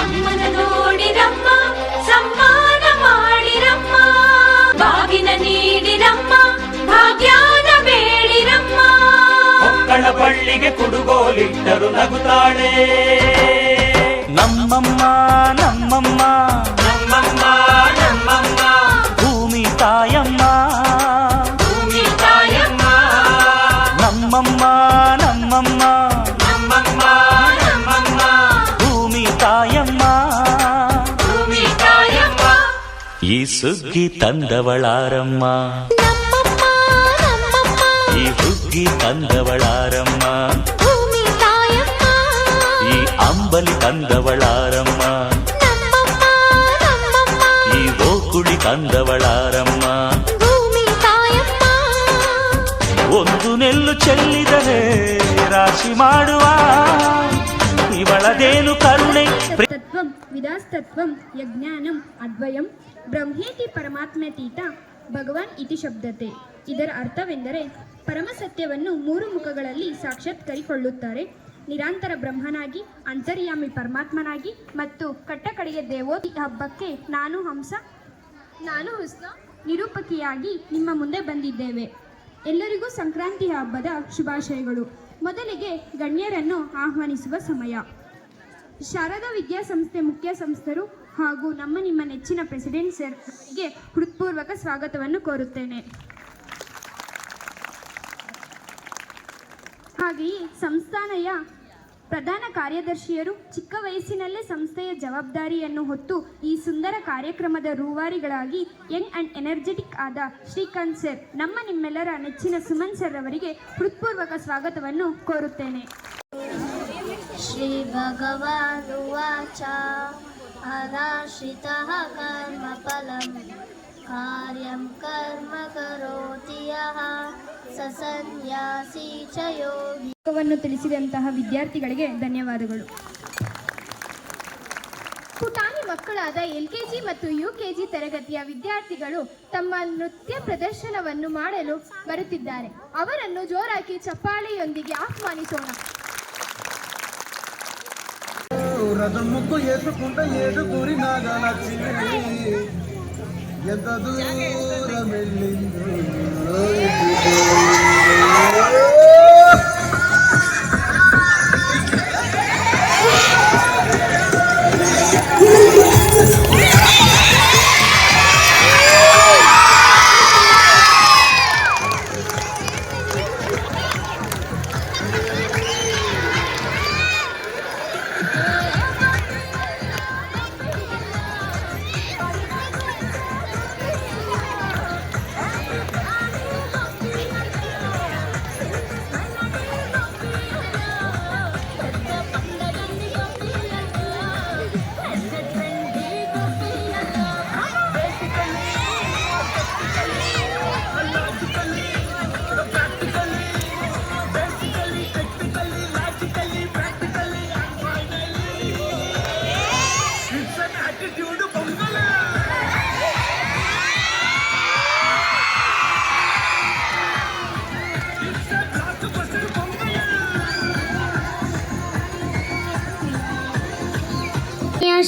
ಅಮ್ಮನ ನೋಡಿರಮ್ಮ, ಸಮ್ಮಾನ ಮಾಡಿರಮ್ಮ, ಬಾಗಿನ ನೀಡಿರಮ್ಮ, ಭಾಗ್ಯಾನ ಬೇಡಿರಮ್ಮ. ಮಕ್ಕಳ ಬಳ್ಳಿಗೆ ಕುಡುಗೋಲಿಟ್ಟರು ನಗುತ್ತಾಳೆ ನಮ್ಮಮ್ಮ ನಮ್ಮಮ್ಮ ನಮ್ಮಮ್ಮ ನಮ್ಮಮ್ಮ ಭೂಮಿ ತಾಯಮ್ಮ ಭೂಮಿ ತಾಯಮ್ಮ ನಮ್ಮಮ್ಮ ನಮ್ಮಮ್ಮ ನಮ್ಮಮ್ಮ ನಮ್ಮಮ್ಮ ಭೂಮಿ ತಾಯಮ್ಮ ಭೂಮಿ ತಾಯಮ್ಮ. ಈ ಸುಗ್ಗಿ ತಂದವಳಾರಮ್ಮ, ಈ ಹುಗ್ಗಿ ತಂದವಳಾರಮ್ಮ, ಈ ಅಂಬಲಿ ತಂದವಳಾರಮ್ಮ, ಈ ಓಕುಳಿ ತಂದವಳಾರಮ್ಮ. ಒಂದು ನೆಲ್ಲು ಚೆಲ್ಲಿದರೆ ರಾಶಿ ಮಾಡುವ ಇವಳದೇನು ಕರುಣೆ. ತತ್ವಂ ವಿದಾಸ್ತತ್ವಂ ಯಜ್ಞಾನಂ ಅದ್ವಯಂ ಬ್ರಹ್ಮೇತಿ ಪರಮಾತ್ಮತೀತ ಭಗವಾನ್ ಇತಿ ಶಬ್ದತೆ. ಇದರ ಅರ್ಥವೆಂದರೆ ಪರಮಸತ್ಯವನ್ನು ಮೂರು ಮುಖಗಳಲ್ಲಿ ಸಾಕ್ಷಾತ್ಕರಿಕೊಳ್ಳುತ್ತಾರೆ. ನಿರಂತರ ಬ್ರಹ್ಮನಾಗಿ, ಅಂತರ್ಯಾಮಿ ಪರಮಾತ್ಮನಾಗಿ ಮತ್ತು ಕಟ್ಟಕಡೆಯ ದೇವೋತಿ ಹಬ್ಬಕ್ಕೆ ನಾನು ಹುಸ್ನ ನಿರೂಪಕಿಯಾಗಿ ನಿಮ್ಮ ಮುಂದೆ ಬಂದಿದ್ದೇವೆ. ಎಲ್ಲರಿಗೂ ಸಂಕ್ರಾಂತಿ ಹಬ್ಬದ ಶುಭಾಶಯಗಳು. ಮೊದಲಿಗೆ ಗಣ್ಯರನ್ನು ಆಹ್ವಾನಿಸುವ ಸಮಯ. ಶಾರದಾ ವಿದ್ಯಾಸಂಸ್ಥೆ ಮುಖ್ಯ ಸಂಸ್ಥರು ಹಾಗೂ ನಿಮ್ಮ ನೆಚ್ಚಿನ ಪ್ರೆಸಿಡೆಂಟ್ ಸರ್ಗೆ ಹೃತ್ಪೂರ್ವಕ ಸ್ವಾಗತವನ್ನು ಕೋರುತ್ತೇನೆ. ಹಾಗೆಯೇ ಸಂಸ್ಥಾನದ ಪ್ರಧಾನ ಕಾರ್ಯದರ್ಶಿಯರು ಚಿಕ್ಕ ವಯಸ್ಸಿನಲ್ಲೇ ಸಂಸ್ಥೆಯ ಜವಾಬ್ದಾರಿಯನ್ನು ಹೊತ್ತು ಈ ಸುಂದರ ಕಾರ್ಯಕ್ರಮದ ರೂವಾರಿಗಳಾಗಿ ಯಂಗ್ ಅಂಡ್ ಎನರ್ಜೆಟಿಕ್ ಆದ ಶ್ರೀಕಾಂತ್ ಸರ್, ನಿಮ್ಮೆಲ್ಲರ ನೆಚ್ಚಿನ ಸುಮನ್ ಸರ್ ಅವರಿಗೆ ಹೃತ್ಪೂರ್ವಕ ಸ್ವಾಗತವನ್ನು ಕೋರುತ್ತೇನೆ. ಶ್ರೀ ಭಗವಾನುವಾಚ ಅನಾಶ್ರಿತಃ ಕರ್ಮ ಫಲಂ ಕಾರ್ಯಂ ಕರ್ಮ ಕರೋತಿ ಯಃ ಸ ಸನ್ಯಾಸಿ ಚ ಯೋಗಿ. ತಿಳಿಸಿದಂತಹ ವಿದ್ಯಾರ್ಥಿಗಳಿಗೆ ಧನ್ಯವಾದಗಳು. ಪುಟಾಣಿ ಮಕ್ಕಳಾದ LKG ಮತ್ತು UKG ತರಗತಿಯ ವಿದ್ಯಾರ್ಥಿಗಳು ತಮ್ಮ ನೃತ್ಯ ಪ್ರದರ್ಶನವನ್ನು ಮಾಡಲು ಬರುತ್ತಿದ್ದಾರೆ. ಅವರನ್ನು ಜೋರಾಗಿ ಚಪ್ಪಾಳೆಯೊಂದಿಗೆ ಆಹ್ವಾನಿಸೋಣ. రథముకు ఏసుకుంట ఏడుగురి నాగలక్ష్మి ఎంత దూరం వెళ్ళిందో.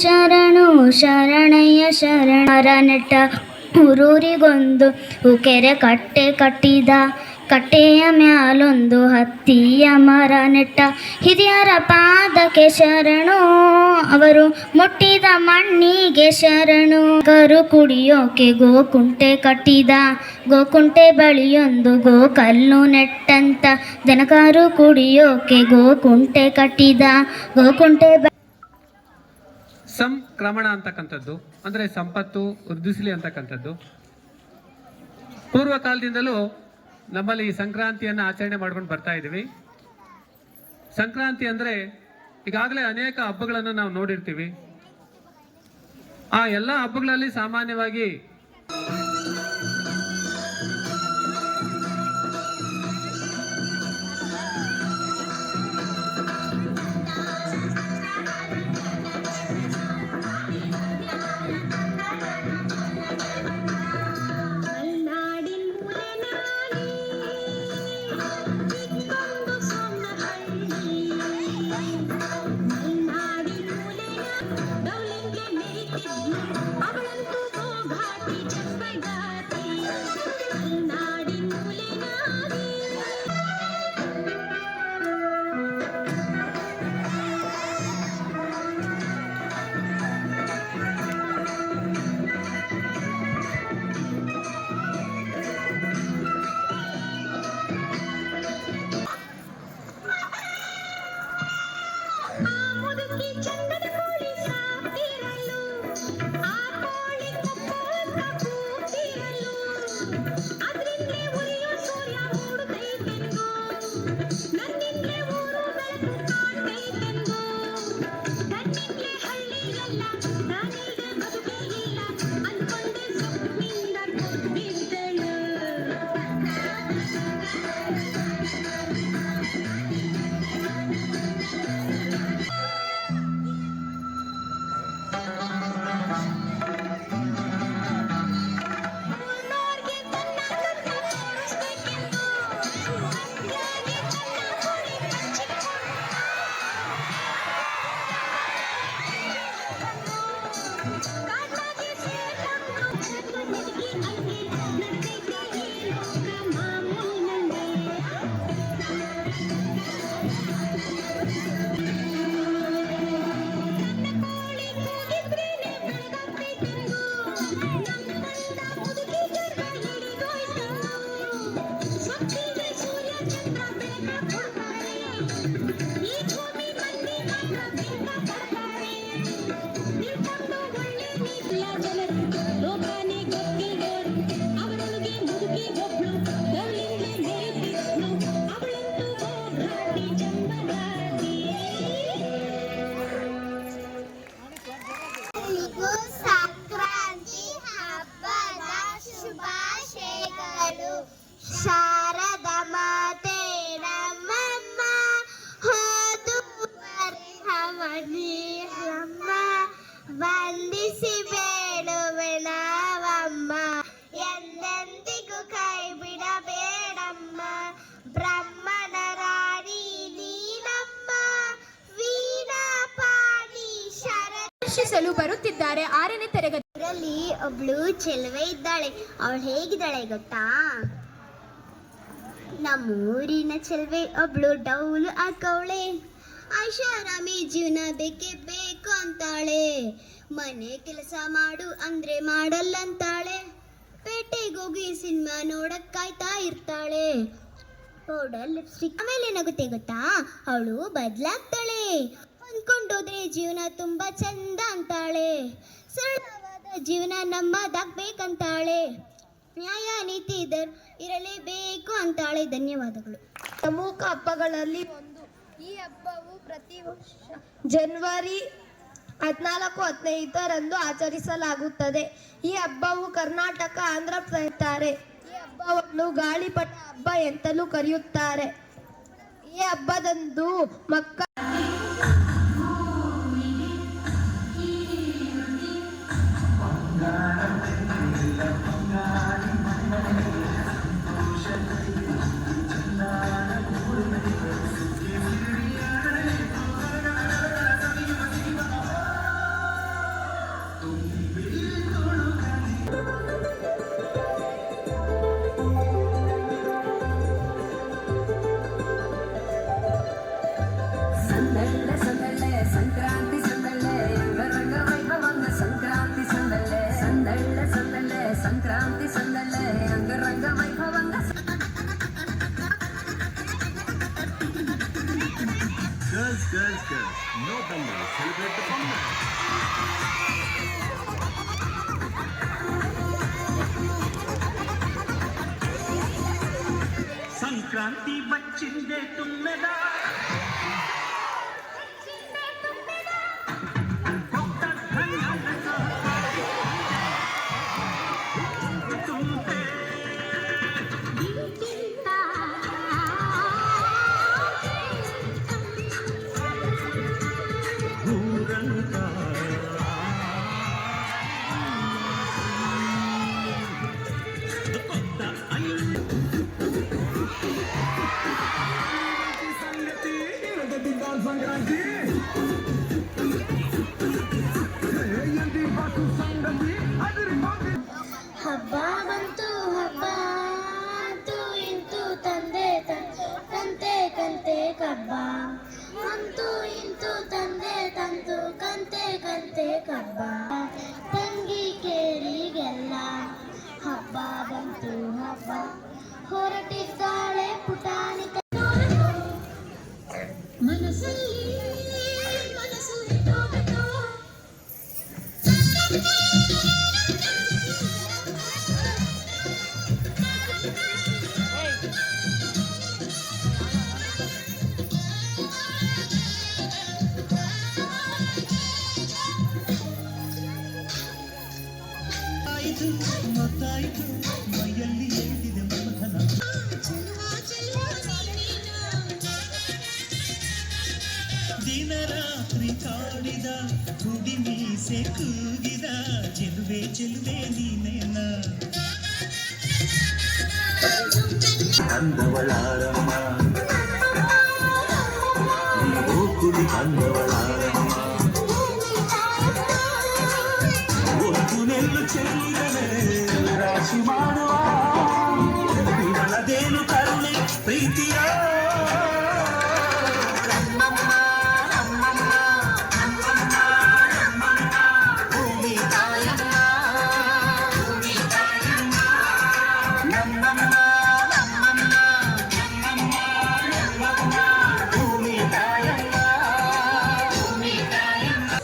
ಶರಣು ಶರಣಯ್ಯ ಶರಣರ ನೆಟ್ಟ ಊರೂರಿಗೊಂದು ಕೆರೆ ಕಟ್ಟೆ ಕಟ್ಟಿದ. ಕಟ್ಟೆಯ ಮ್ಯಾಲೊಂದು ಹತ್ತಿಯ ಮರ ನೆಟ್ಟ. ಹಿರಿಯರ ಪಾದಕ್ಕೆ ಶರಣು, ಅವರು ಮುಟ್ಟಿದ ಮಣ್ಣಿಗೆ ಶರಣು. ಕರು ಕುಡಿಯೋಕೆ ಗೋಕುಂಟೆ ಕಟ್ಟಿದ. ಗೋಕುಂಟೆ ಬಳಿಯೊಂದು ಗೋಕಲ್ಲು ನೆಟ್ಟಂತ. ದನಕರು ಕುಡಿಯೋಕೆ ಗೋಕುಂಟೆ ಕಟ್ಟಿದ. ಗೋಕುಂಟೆ ಸಂಕ್ರಮಣ ಅಂತಕ್ಕಂಥದ್ದು ಅಂದರೆ ಸಂಪತ್ತು ವೃದ್ಧಿಸಲಿ ಅಂತಕ್ಕಂಥದ್ದು. ಪೂರ್ವಕಾಲದಿಂದಲೂ ನಮ್ಮಲ್ಲಿ ಈ ಸಂಕ್ರಾಂತಿಯನ್ನು ಆಚರಣೆ ಮಾಡ್ಕೊಂಡು ಬರ್ತಾ ಇದ್ದೀವಿ. ಸಂಕ್ರಾಂತಿ ಅಂದರೆ ಈಗಾಗಲೇ ಅನೇಕ ಹಬ್ಬಗಳನ್ನು ನಾವು ನೋಡಿರ್ತೀವಿ. ಆ ಎಲ್ಲ ಹಬ್ಬಗಳಲ್ಲಿ ಸಾಮಾನ್ಯವಾಗಿ ನೀರಮ್ಮ ವಂದಿಸಿ ಬೇಡುವೆ ನಾವಮ್ಮ ಎಂದೆಂದಿಗೂ ಕೈ ಬಿಡಬೇಡಮ್ಮ ಬ್ರಹ್ಮನ ರಾಣಿ ನೀನಮ್ಮ ವೀಣಾ ಪಾಣಿ ದರ್ಶಿಸಲು ಬರುತ್ತಿದ್ದಾರೆ 6ನೇ ತರಗತಿ. ಇದರಲ್ಲಿ ಒಬ್ಳು ಚೆಲುವೆ ಇದ್ದಾಳೆ. ಅವಳು ಹೇಗಿದ್ದಾಳೆ ಗೊತ್ತಾ? ನಮ್ಮೂರಿನ ಚೆಲುವೆ ಒಬ್ಳು ಡೌಲು ಹಾಕವಳೆ. ಐಷಾರಾಮಿ ಜೀವನ ಬೇಕೇ ಬೇಕು ಅಂತಾಳೆ. ಮನೆ ಕೆಲಸ ಮಾಡು ಅಂದ್ರೆ ಮಾಡಲ್ಲಂತಾಳೆ. ಪೇಟೆಗೋಗಿ ಸಿನಿಮಾ ನೋಡಕ್ ಕಾಯ್ತಾ ಇರ್ತಾಳೆ. ಪೌಡರ್ ಲಿಪ್ಸ್ಟಿಕ್ ಆಮೇಲೆ ಏನಾಗುತ್ತೆ ಗೊತ್ತಾ? ಅವಳು ಬದಲಾಗ್ತಾಳೆ. ಅಂದ್ಕೊಂಡೋದ್ರೆ ಜೀವನ ತುಂಬಾ ಚಂದ ಅಂತಾಳೆ. ಸರಳವಾದ ಜೀವನ ನಮ್ಮದಾಗ್ಬೇಕಂತಾಳೆ. ನ್ಯಾಯ ನೀತಿ ಇರಲೇಬೇಕು ಅಂತಾಳೆ. ಧನ್ಯವಾದಗಳು. ಪ್ರಮುಖ ಹಬ್ಬಗಳಲ್ಲಿ ಒಂದು. ಈ ಹಬ್ಬವು ಪ್ರತಿ ವರ್ಷ ಜನವರಿ 14-15ರಂದು ಆಚರಿಸಲಾಗುತ್ತದೆ. ಈ ಹಬ್ಬವು ಕರ್ನಾಟಕ, ಆಂಧ್ರ ಪ್ರದೇಶ. ಈ ಹಬ್ಬವನ್ನು ಗಾಳಿಪಟ ಹಬ್ಬ ಎಂತಲೂ ಕರೆಯುತ್ತಾರೆ. ಈ ಹಬ್ಬದಂದು ಮಕ್ಕಳ సంక్రాంతి వచ్చిందే తుమ్మెదా ಹಬ್ಬ ಬಂತು ಹಬ್ಬ ಅಂತೂ ಇಂತೂ ತಂದೆ ಕಂತೆ ಕಂತೆ ಕಬ್ಬ ಅಂತೂ ಇಂತೂ ತಂದೆ ತಂತು ಕಂತೆ ಕಂತೆ ಕಬ್ಬ ತಂಗಿ ಕೇರಿಗೆಲ್ಲ ಹಬ್ಬ ಬಂತು ಹಬ್ಬ ಹೊರಟಿದ್ದಾಳೆ ಪುಟಾಣಿ ಮನಸ್ಸಲ್ಲಿ ಮನಸ್ಸು ಇಟ್ಟೋಬಿಟ್ಟು ಮತ್ತಾಯಿತು ಮೈಯಲ್ಲಿ ಏಳಿದೆ ಮಮಥನ ದಿನರಾತ್ರಿ ಕಾಡಿದ ಹುಡಿ ಮೀಸೆ ಕೂಗಿದ ಚೆಲುವೆ ಚೆಲುವೆ ನೀನೇನ ಅಂದವಳಾರಮ್ಮ ಈ ಗೋಕುಳಿ ಅಂದವಳಾರಮ್ಮ ಒಂದು ನೆಲ್ಲು ಚೆಲ್ಲಿದರೆ ರಾಶಿ ಮಾಡುವ ಇವಳದೇನು ಕರುಣೆ ಪ್ರೀತಿಯ ಭೂಮಿ ತಾಯಮ್ಮ ಭೂಮಿ ತಾಯಮ್ಮ ನಮ್ಮಮ್ಮ ನಮ್ಮಮ್ಮ ನಮ್ಮಮ್ಮ ನಮ್ಮಮ್ಮ ಭೂಮಿ ತಾಯಮ್ಮ ಭೂಮಿ ತಾಯಮ್ಮ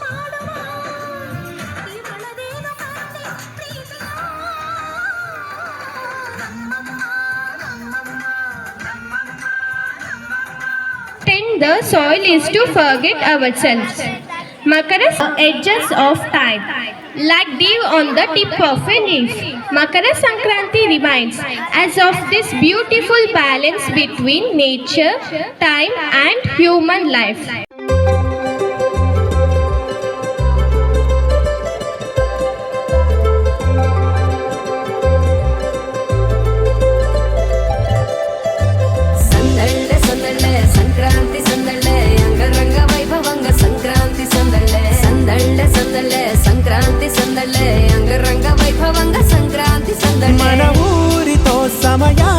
Tend the soil is to forget ourselves. Makara edges of time, like dew on the tip of a leaf. Makara Sankranti reminds us of this beautiful balance between nature, time and human life. ಸಮಯ